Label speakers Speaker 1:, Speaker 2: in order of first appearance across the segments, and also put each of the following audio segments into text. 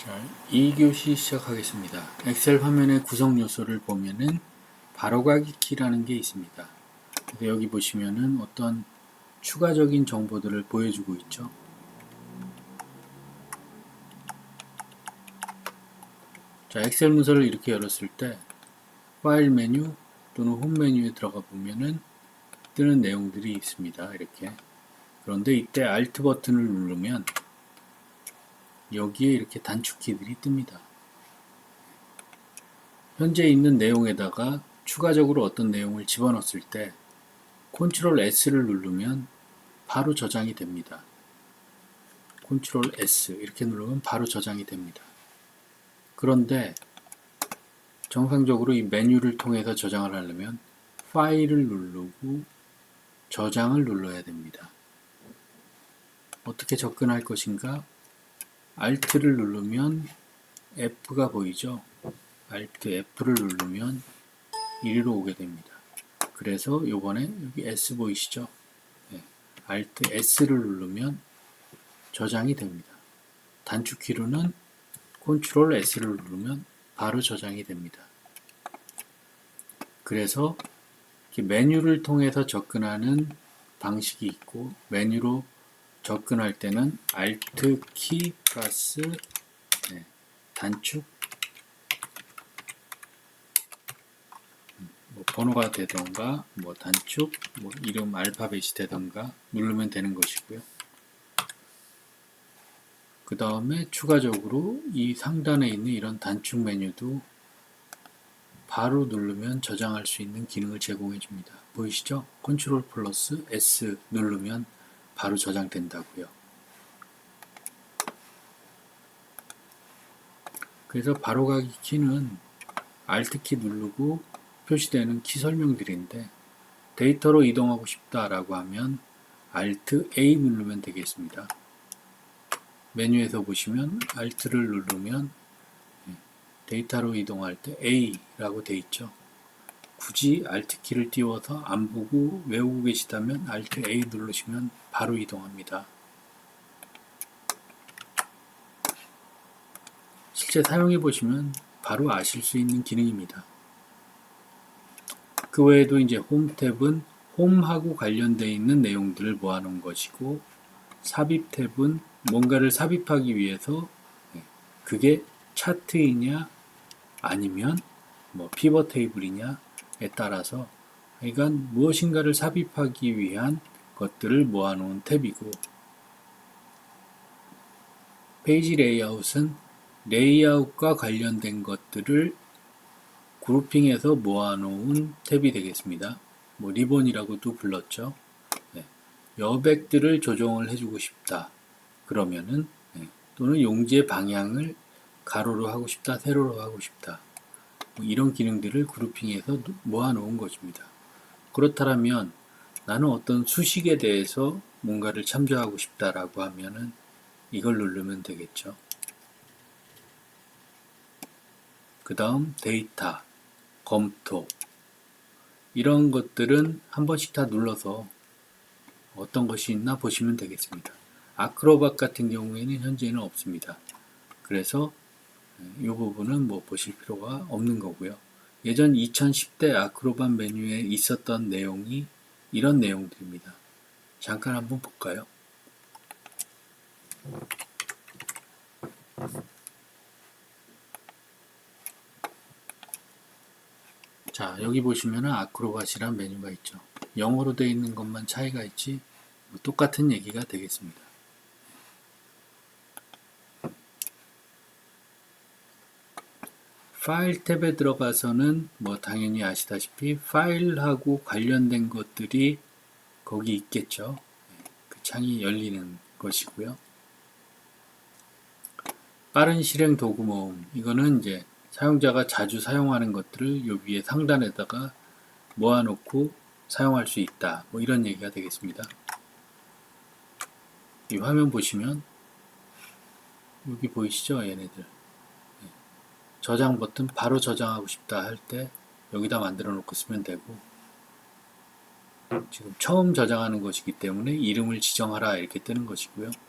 Speaker 1: 자, 2교시 시작하겠습니다. 엑셀 화면의 구성 요소를 보면은 바로가기 키라는 게 있습니다. 그래서 여기 보시면은 어떤 추가적인 정보들을 보여주고 있죠. 자, 엑셀 문서를 이렇게 열었을 때 파일 메뉴 또는 홈 메뉴에 들어가 보면은 뜨는 내용들이 있습니다. 이렇게. 그런데 이때 Alt 버튼을 누르면 여기에 이렇게 단축키들이 뜹니다. 현재 있는 내용에다가 추가적으로 어떤 내용을 집어넣었을 때 Ctrl S를 누르면 바로 저장이 됩니다. Ctrl S 이렇게 누르면 바로 저장이 됩니다. 그런데 정상적으로 이 메뉴를 통해서 저장을 하려면 파일을 누르고 저장을 눌러야 됩니다. 어떻게 접근할 것인가? Alt를 누르면 F가 보이죠? Alt F를 누르면 이리로 오게 됩니다. 그래서 요번에 여기 S 보이시죠? 네. Alt S를 누르면 저장이 됩니다. 단축키로는 Ctrl S를 누르면 바로 저장이 됩니다. 그래서 메뉴를 통해서 접근하는 방식이 있고 메뉴로 접근할 때는 Alt 키 플러스 단축 번호가 되던가 단축 이름 알파벳이 되던가 누르면 되는 것이고요. 그 다음에 추가적으로 이 상단에 있는 이런 단축 메뉴도 바로 누르면 저장할 수 있는 기능을 제공해 줍니다. 보이시죠? Ctrl 플러스 S 누르면 바로 저장된다고요. 그래서 바로가기 키는 Alt 키 누르고 표시되는 키 설명들인데 데이터로 이동하고 싶다라고 하면 Alt A 누르면 되겠습니다. 메뉴에서 보시면 Alt를 누르면 데이터로 이동할 때 A라고 되어 있죠. 굳이 Alt 키를 띄워서 안 보고 외우고 계시다면 Alt A 누르시면 바로 이동합니다. 실제 사용해 보시면 바로 아실 수 있는 기능입니다. 그 외에도 이제 홈 탭은 홈하고 관련되어 있는 내용들을 모아놓은 것이고 삽입 탭은 뭔가를 삽입하기 위해서 그게 차트이냐 아니면 피벗 테이블이냐에 따라서 그러니까 무엇인가를 삽입하기 위한 것들을 모아놓은 탭이고 페이지 레이아웃은 레이아웃과 관련된 것들을 그룹핑해서 모아놓은 탭이 되겠습니다. 리본이라고도 불렀죠. 여백들을 조정을 해주고 싶다. 그러면은 또는 용지의 방향을 가로로 하고 싶다, 세로로 하고 싶다. 이런 기능들을 그룹핑해서 모아놓은 것입니다. 그렇다면 나는 어떤 수식에 대해서 뭔가를 참조하고 싶다라고 하면은 이걸 누르면 되겠죠. 그 다음 데이터, 검토 이런 것들은 한 번씩 다 눌러서 어떤 것이 있나 보시면 되겠습니다. 아크로밧 같은 경우에는 현재는 없습니다. 그래서 이 부분은 보실 필요가 없는 거고요. 예전 2010대 아크로밧 메뉴에 있었던 내용이 이런 내용들입니다. 잠깐 한번 볼까요? 자, 여기 보시면은 아크로밧이란 메뉴가 있죠. 영어로 되어 있는 것만 차이가 있지 똑같은 얘기가 되겠습니다. 파일 탭에 들어가서는 당연히 아시다시피 파일하고 관련된 것들이 거기 있겠죠. 그 창이 열리는 것이고요. 빠른 실행 도구 모음 이거는 이제 사용자가 자주 사용하는 것들을 요 위에 상단에다가 모아놓고 사용할 수 있다. 이런 얘기가 되겠습니다. 이 화면 보시면 여기 보이시죠? 얘네들. 저장 버튼 바로 저장하고 싶다 할 때 여기다 만들어 놓고 쓰면 되고 지금 처음 저장하는 것이기 때문에 이름을 지정하라 이렇게 뜨는 것이고요. 자,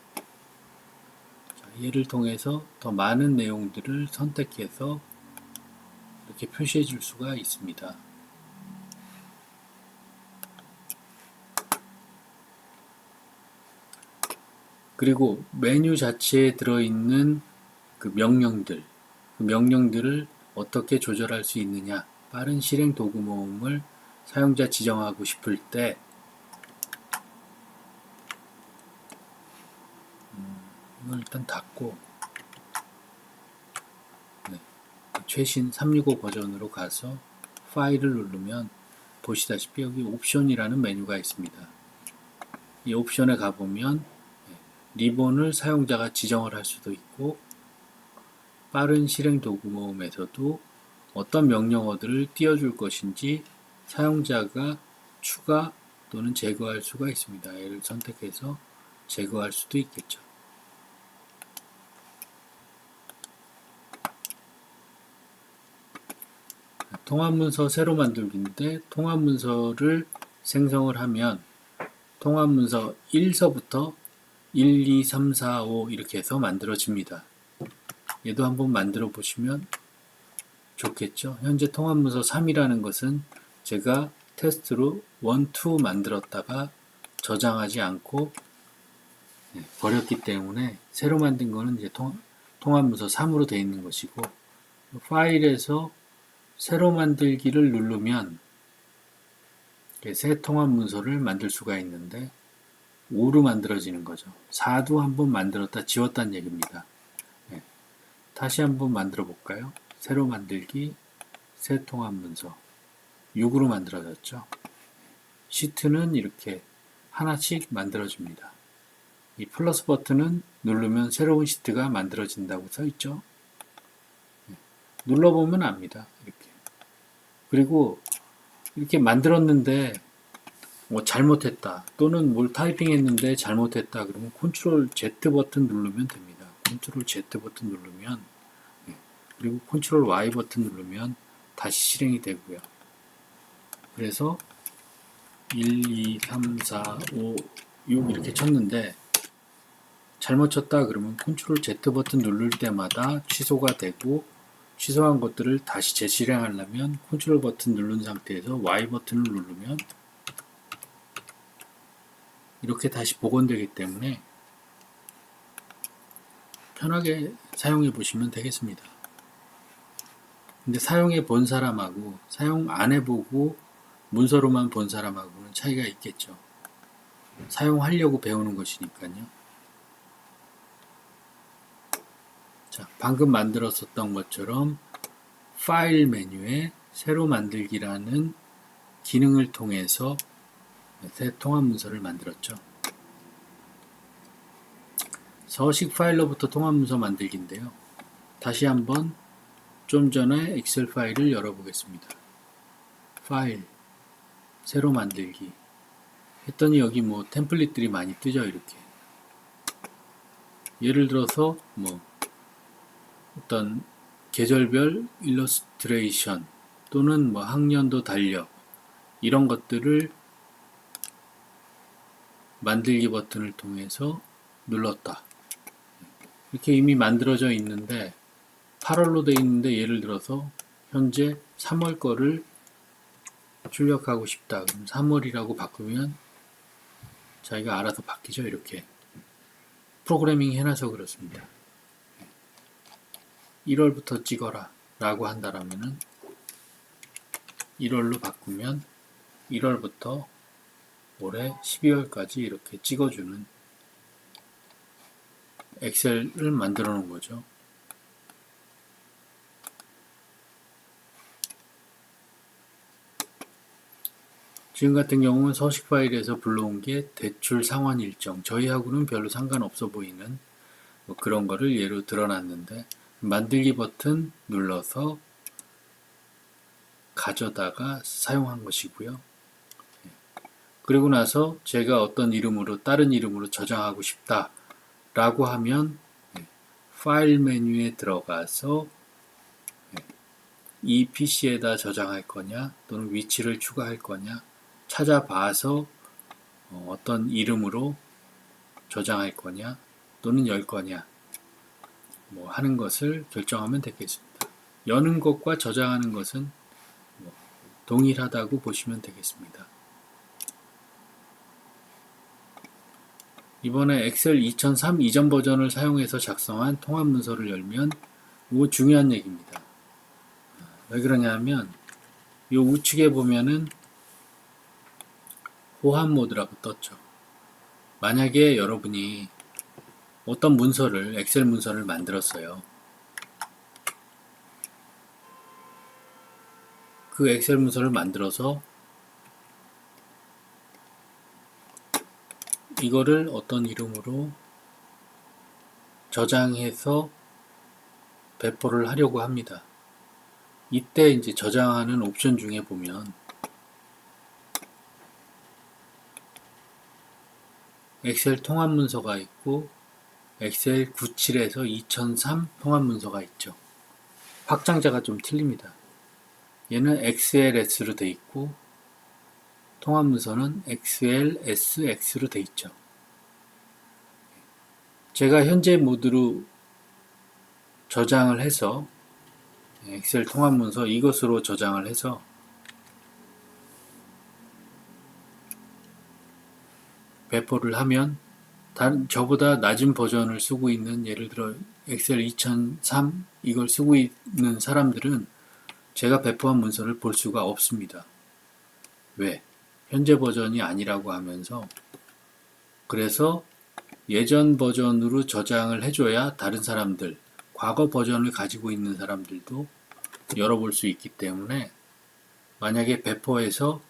Speaker 1: 얘를 통해서 더 많은 내용들을 선택해서 이렇게 표시해 줄 수가 있습니다. 그리고 메뉴 자체에 들어있는 그 명령들을 어떻게 조절할 수 있느냐, 빠른 실행 도구 모음을 사용자 지정하고 싶을 때 이걸 일단 닫고 최신 365 버전으로 가서 파일을 누르면 보시다시피 여기 옵션이라는 메뉴가 있습니다. 이 옵션에 가보면 리본을 사용자가 지정을 할 수도 있고, 빠른 실행 도구 모음에서도 어떤 명령어들을 띄워줄 것인지 사용자가 추가 또는 제거할 수가 있습니다. 얘를 선택해서 제거할 수도 있겠죠. 통합문서 새로 만들기인데, 통합문서를 생성을 하면 통합문서 1서부터 1, 2, 3, 4, 5 이렇게 해서 만들어집니다. 얘도 한번 만들어 보시면 좋겠죠. 현재 통합문서 3이라는 것은 제가 테스트로 1, 2 만들었다가 저장하지 않고 버렸기 때문에 새로 만든 거는 이제 통합문서 3으로 되어 있는 것이고, 파일에서 새로 만들기를 누르면 새 통합 문서를 만들 수가 있는데 5로 만들어지는 거죠. 4도 한번 만들었다 지웠다는 얘기입니다. 다시 한번 만들어 볼까요? 새로 만들기, 새 통합 문서 6으로 만들어졌죠. 시트는 이렇게 하나씩 만들어집니다. 이 플러스 버튼은 누르면 새로운 시트가 만들어진다고 써 있죠. 눌러보면 압니다. 이렇게. 그리고 이렇게 만들었는데 잘못했다 또는 뭘 타이핑했는데 잘못했다 그러면 컨트롤 Z 버튼 누르면 됩니다. 컨트롤 Z 버튼 누르면 그리고 컨트롤 Y 버튼 누르면 다시 실행이 되고요. 그래서 1, 2, 3, 4, 5, 6 이렇게 쳤는데 잘못 쳤다 그러면 컨트롤 Z 버튼 누를 때마다 취소가 되고, 취소한 것들을 다시 재실행하려면 컨트롤 버튼 누른 상태에서 Y 버튼을 누르면 이렇게 다시 복원되기 때문에 편하게 사용해 보시면 되겠습니다. 근데 사용해 본 사람하고 사용 안 해보고 문서로만 본 사람하고는 차이가 있겠죠. 사용하려고 배우는 것이니까요. 자, 방금 만들었었던 것처럼 파일 메뉴에 새로 만들기라는 기능을 통해서 새 통합 문서를 만들었죠. 서식 파일로부터 통합 문서 만들기인데요. 다시 한번 좀 전에 엑셀 파일을 열어보겠습니다. 파일, 새로 만들기 했더니 여기 뭐 템플릿들이 많이 뜨죠. 이렇게. 예를 들어서 뭐 어떤 계절별 일러스트레이션 또는 뭐 학년도 달력 이런 것들을 만들기 버튼을 통해서 눌렀다. 이렇게 이미 만들어져 있는데 8월로 되어 있는데 예를 들어서 현재 3월 거를 출력하고 싶다. 그럼 3월이라고 바꾸면 자기가 알아서 바뀌죠. 이렇게 프로그래밍 해놔서 그렇습니다. 1월부터 찍어라 라고 한다라면은 1월로 바꾸면 1월부터 올해 12월까지 이렇게 찍어주는 엑셀을 만들어 놓은 거죠. 지금 같은 경우는 서식 파일에서 불러온 게 대출 상환 일정, 저희하고는 별로 상관없어 보이는 뭐 그런 거를 예로 드러났는데, 만들기 버튼 눌러서 가져다가 사용한 것이고요. 그리고 나서 제가 어떤 이름으로 다른 이름으로 저장하고 싶다 라고 하면 파일 메뉴에 들어가서 이 PC에다 저장할 거냐 또는 위치를 추가할 거냐 찾아봐서 어떤 이름으로 저장할 거냐 또는 열 거냐 뭐 하는 것을 결정하면 되겠습니다. 여는 것과 저장하는 것은 뭐 동일하다고 보시면 되겠습니다. 이번에 엑셀 2003 이전 버전을 사용해서 작성한 통합 문서를 열면 이거 중요한 얘기입니다. 왜 그러냐면 이 우측에 보면은 호환 모드라고 떴죠. 만약에 여러분이 어떤 문서를 엑셀 문서를 만들었어요. 그 엑셀 문서를 만들어서 이거를 어떤 이름으로 저장해서 배포를 하려고 합니다. 이때 이제 저장하는 옵션 중에 보면 엑셀 통합 문서가 있고 엑셀 97에서 2003 통합 문서가 있죠. 확장자가 좀 틀립니다. 얘는 XLS로 돼 있고 통합 문서는 XLSX로 돼 있죠. 제가 현재 모드로 저장을 해서 엑셀 통합 문서 이것으로 저장을 해서 배포를 하면 저보다 낮은 버전을 쓰고 있는 예를 들어 엑셀 2003 이걸 쓰고 있는 사람들은 제가 배포한 문서를 볼 수가 없습니다. 왜? 현재 버전이 아니라고 하면서 그래서 예전 버전으로 저장을 해줘야 다른 사람들, 과거 버전을 가지고 있는 사람들도 열어볼 수 있기 때문에 만약에 배포해서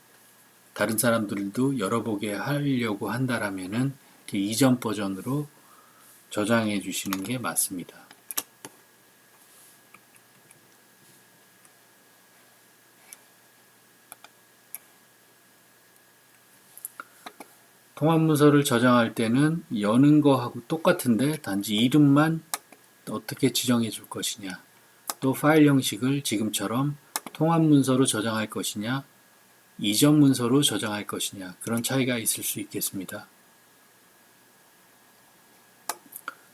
Speaker 1: 다른 사람들도 열어보게 하려고 한다라면은 이전 버전으로 저장해 주시는 게 맞습니다. 통합 문서를 저장할 때는 여는 거하고 똑같은데 단지 이름만 어떻게 지정해 줄 것이냐, 또 파일 형식을 지금처럼 통합 문서로 저장할 것이냐, 이전 문서로 저장할 것이냐, 그런 차이가 있을 수 있겠습니다.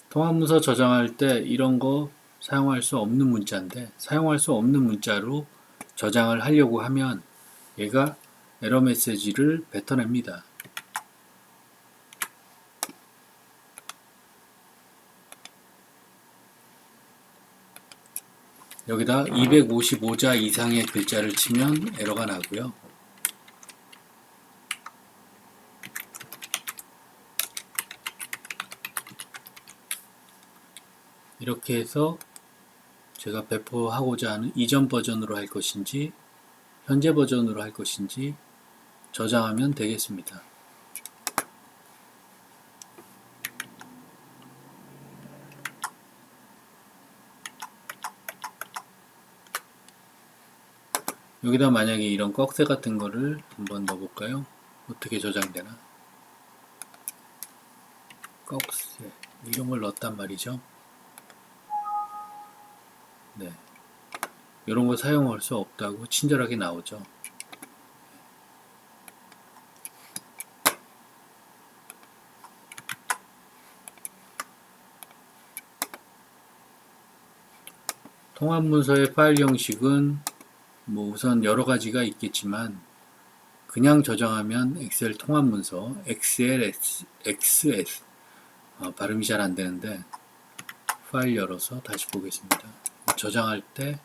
Speaker 1: 통합 문서 저장할 때 이런 거 사용할 수 없는 문자인데, 사용할 수 없는 문자로 저장을 하려고 하면 얘가 에러 메시지를 뱉어냅니다. 여기다 255자 이상의 글자를 치면 에러가 나고요. 이렇게 해서 제가 배포하고자 하는 이전 버전으로 할 것인지 현재 버전으로 할 것인지 저장하면 되겠습니다. 여기다 만약에 이런 꺽쇠 같은 거를 한번 넣어볼까요? 어떻게 저장되나? 꺽쇠 이런 걸 넣었단 말이죠. 네, 이런 거 사용할 수 없다고 친절하게 나오죠. 통합 문서의 파일 형식은 뭐 우선 여러 가지가 있겠지만 그냥 저장하면 엑셀 통합 문서 XLS 발음이 잘 안 되는데 파일 열어서 다시 보겠습니다. 저장할 때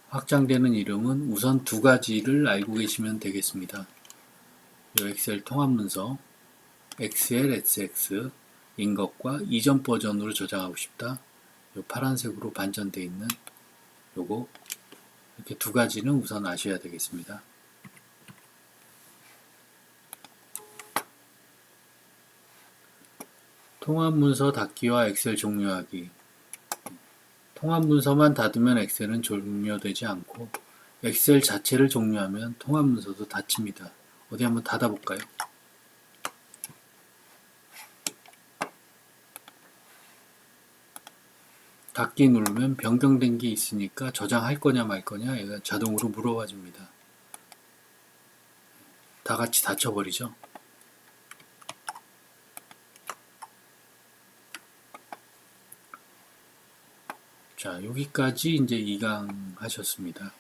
Speaker 1: 확장되는 이름은 우선 두 가지를 알고 계시면 되겠습니다. 이 엑셀 통합 문서 XLSX 인 것과 이전 버전으로 저장하고 싶다. 이 파란색으로 반전되어 있는 요거 이렇게 두 가지는 우선 아셔야 되겠습니다. 통합 문서 닫기와 엑셀 종료하기. 통합 문서만 닫으면 엑셀은 종료되지 않고 엑셀 자체를 종료하면 통합 문서도 닫힙니다. 어디 한번 닫아볼까요? 닫기 누르면 변경된 게 있으니까 저장할 거냐 말 거냐 얘가 자동으로 물어봐 줍니다. 다 같이 닫혀버리죠. 자, 여기까지 이제 2강 하셨습니다.